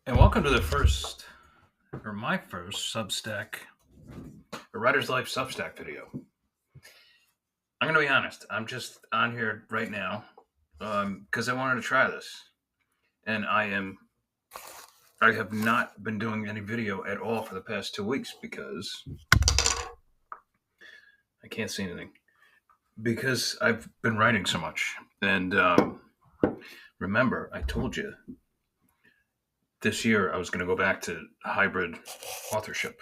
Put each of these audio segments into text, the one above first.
And welcome to my first Substack, a Writer's Life Substack video. I'm going to be honest. I'm just on here right now because I wanted to try this, and I have not been doing any video at all for the past 2 weeks because I can't see anything because I've been writing so much. And remember, I told you this year I was going to go back to hybrid authorship,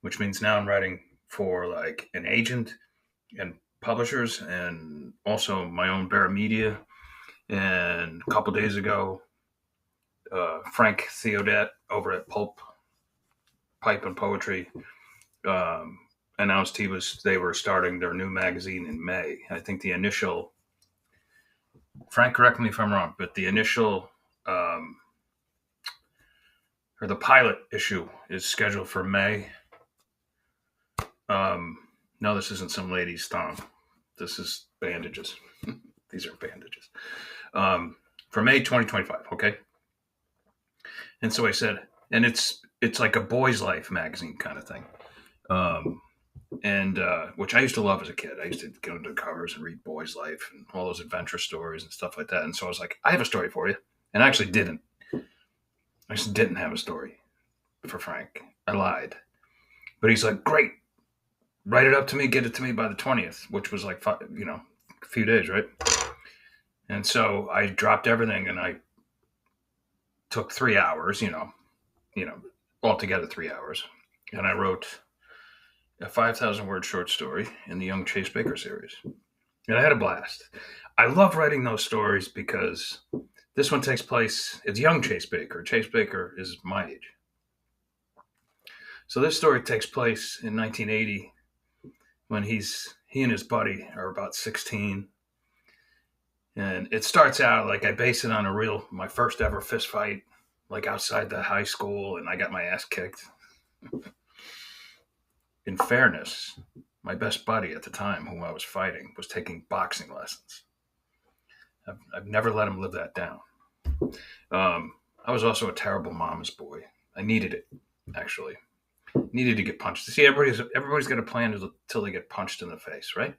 which means now I'm writing for like an agent and publishers and also my own Bear Media. And a couple days ago, Frank Theodet over at Pulp Pipe and Poetry announced they were starting their new magazine in May. I think the initial, Frank, correct me if I'm wrong, but the initial or the pilot issue is scheduled for May. No, this isn't some lady's thong. This is bandages. These are bandages. For May 2025. Okay. And so I said, and it's like a boy's life magazine kind of thing. And which I used to love as a kid. I used to go into the covers and read Boy's Life and all those adventure stories and stuff like that. And so I was like, I have a story for you. And I actually didn't. I just didn't have a story for Frank. I lied. But he's like, great. Write it up to me, get it to me by the 20th, which was like, a few days, right? And so I dropped everything and I took 3 hours, altogether 3 hours. And I wrote a 5,000 word short story in the Young Chase Baker series. And I had a blast. I love writing those stories because this one takes place, it's young Chase Baker. Chase Baker is my age. So this story takes place in 1980 when he and his buddy are about 16. And it starts out like I base it on my first ever fist fight, like outside the high school, and I got my ass kicked. In fairness, my best buddy at the time, whom I was fighting, was taking boxing lessons. I've never let him live that down. I was also a terrible mama's boy. I needed it, actually. Needed to get punched. See, everybody's got a plan until they get punched in the face, right?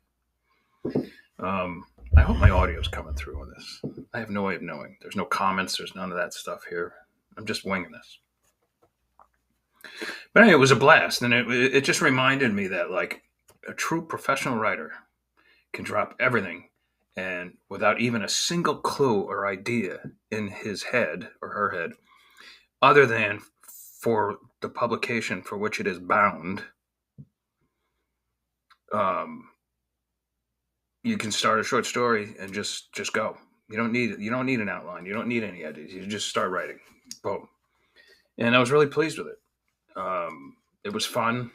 I hope my audio's coming through on this. I have no way of knowing. There's no comments. There's none of that stuff here. I'm just winging this. But anyway, it was a blast, and it just reminded me that like a true professional writer can drop everything and without even a single clue or idea in his head or her head, other than for the publication for which it is bound, you can start a short story and just go. You don't need an outline. You don't need any ideas. You just start writing. Boom. And I was really pleased with it. It was fun.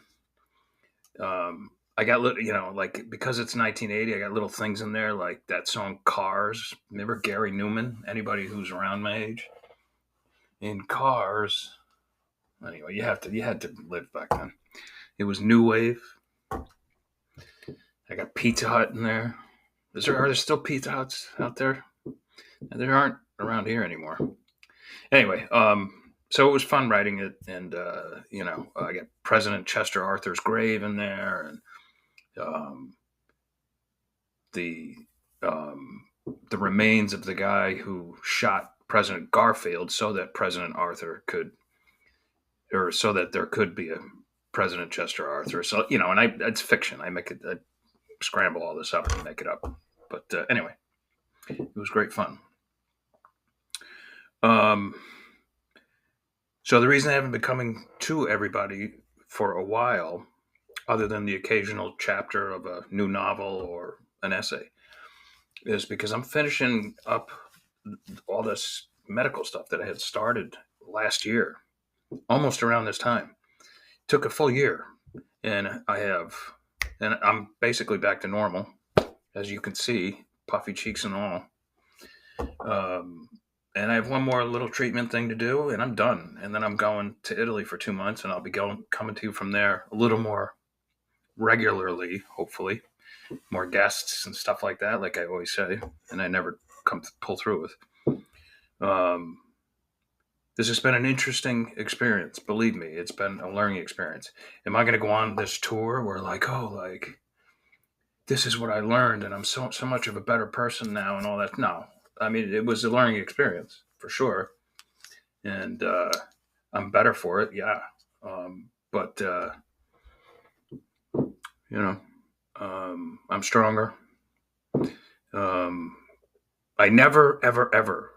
I got like because it's 1980, I got little things in there like that song "Cars." Remember Gary Newman? Anybody who's around my age? In Cars. Anyway, you had to live back then. It was new wave. I got Pizza Hut in there. Are there still Pizza Huts out there? There aren't around here anymore. Anyway, so it was fun writing it, and I got President Chester Arthur's grave in there, and the remains of the guy who shot President Garfield, so that President Arthur could, or so that there could be a President Chester Arthur. So and it's fiction. I scramble all this up and make it up. But anyway, it was great fun. So the reason I haven't been coming to everybody for a while, other than the occasional chapter of a new novel or an essay, is because I'm finishing up all this medical stuff that I had started last year, almost around this time. It took a full year, and I'm basically back to normal, as you can see, puffy cheeks and all. And I have one more little treatment thing to do, and I'm done. And then I'm going to Italy for 2 months, and I'll be coming to you from there a little more regularly, hopefully, more guests and stuff like that, like I always say, and I never pull through with. This has been an interesting experience. Believe me, it's been a learning experience. Am I going to go on this tour where, like, oh, like, this is what I learned and I'm so much of a better person now and all that? No. I mean, it was a learning experience for sure. And I'm better for it, yeah. But, you know, I'm stronger. Um, I never, ever, ever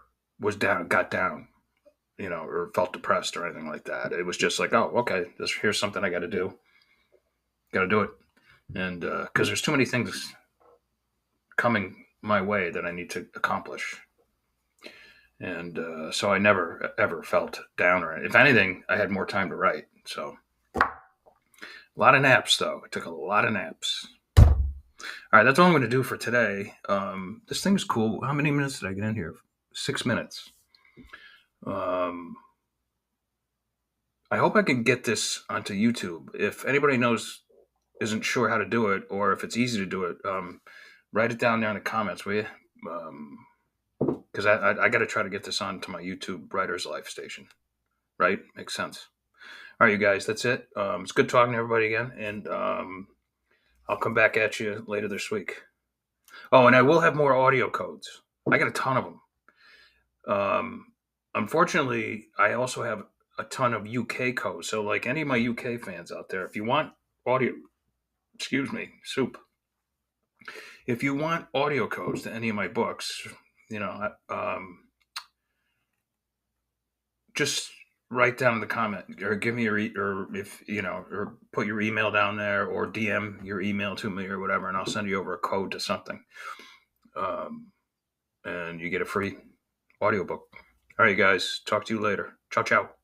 got down, or felt depressed or anything like that. It was just like, oh, okay, here's something I got to do it, and because there's too many things coming my way that I need to accomplish, and so I never ever felt down or if anything, I had more time to write. So a lot of naps though. I took a lot of naps. All right, that's all I'm going to do for today. This thing's cool. How many minutes did I get in here? 6 minutes. Um, I hope I can get this onto YouTube. If anybody isn't sure how to do it, or if it's easy to do it, write it down there in the comments, will you? Because I got to try to get this onto my YouTube Writer's Life station. Right? Makes sense. All right, you guys, that's it. It's good talking to everybody again, and I'll come back at you later this week. Oh, and I will have more audio codes. I got a ton of them. Unfortunately, I also have a ton of UK codes. So, like any of my UK fans out there, if you want audio, excuse me, soup. If you want audio codes to any of my books, just write down in the comment or give me or if or put your email down there or DM your email to me or whatever, and I'll send you over a code to something. And you get a free audiobook. All right, you guys. Talk to you later. Ciao, ciao.